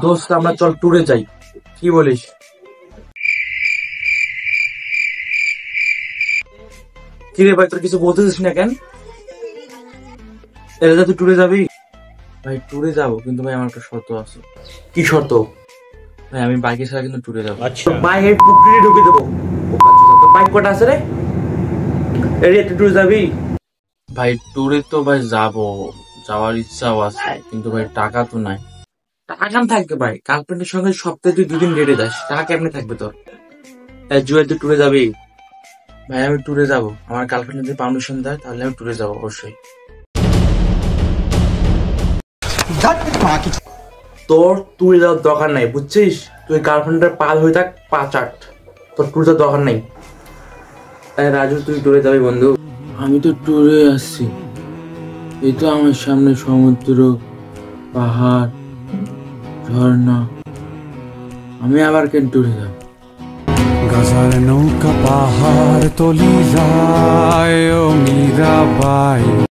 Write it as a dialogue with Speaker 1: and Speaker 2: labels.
Speaker 1: দোস্ত আমরা চল ট্যুরে যাই, কি বলিস? কিরে ভাই, তোর কিছু বলতেছিস না কেন? এরা তুই ট্যুরে যাবি? ভাই ট্যুরে যাবো, কিন্তু ভাই আমার একটা শর্ত আছে। কি শর্ত? ভাই আমি বাইকে ছাড়া কিন্তু ট্যুরে যাবো। আচ্ছা বাইক পুকুরে ঢুকে দেবো। বাইক কটা আছে রে? এরিয়া তুই ট্যুরে যাবি? ভাই ট্যুরে তো ভাই যাবো, যাওয়ার ইচ্ছাও আছে, কিন্তু ভাই টাকা তো নাই। টাকা কেমন থাকবে ভাই? গার্লফ্রেন্ডের সঙ্গে সপ্তাহে তুই 2 দিন ডেটে যাস, টাকা কেমনে থাকবে তোর? জুয়েল তুই ট্যুরে যাবি? ভাই আমি ট্যুরে যাবো, আমার গার্লফ্রেন্ড যদি পারমিশন দেয় তাহলে আমি ট্যুরে যাবো অবশ্যই। তোর ট্যুরে যাওয়ার দরকার নাই, বুঝছিস? তুই গার্লফ্রেন্ডের পাল হয়ে থাক 5-8, তোর ট্যুরে যাওয়ার দরকার নাই। রাজু তুই ট্যুরে যাবি বন্ধু? আমি তো ট্যুরে আসছি, এই তো আমার সামনে সমুদ্র, পাহাড়, ঝর্ণা, আমি আবার কেন ট্যুরে যাব?
Speaker 2: গাজার নৌকা পাহাড় তলি যায় ও মীরাবাই।